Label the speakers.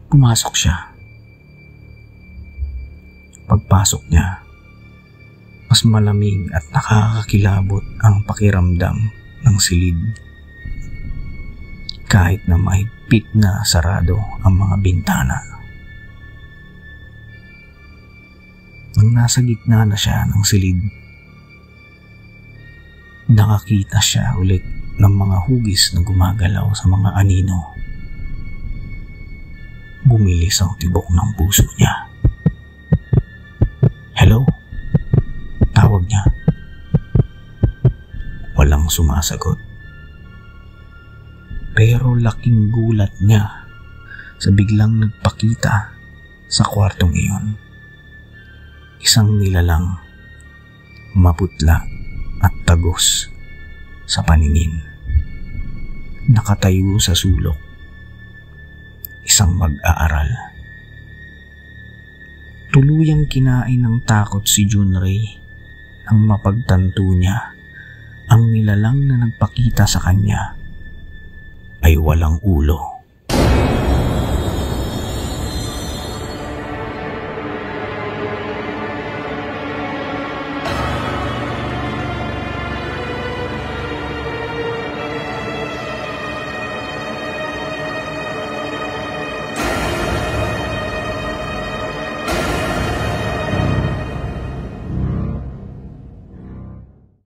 Speaker 1: Pumasok siya. Pagpasok niya, mas malamig at nakakakilabot ang pakiramdam ng silid. Kahit na mahigpit na sarado ang mga bintana. Nang nasa gitna na siya ng silid, nakakita siya ulit ng mga hugis na gumagalaw sa mga anino. Bumilis ang tibok ng puso niya. Hello? Tawag niya. Walang sumasagot. Pero laking gulat niya sa biglang nagpakita sa kwartong iyon. Isang nilalang, maputla at tagos sa paningin. Nakatayo sa sulok. Isang mag-aaral. Tuluyang kinain ng takot si Junrei nang mapagtanto niya ang nilalang na nagpakita sa kanya ay walang ulo.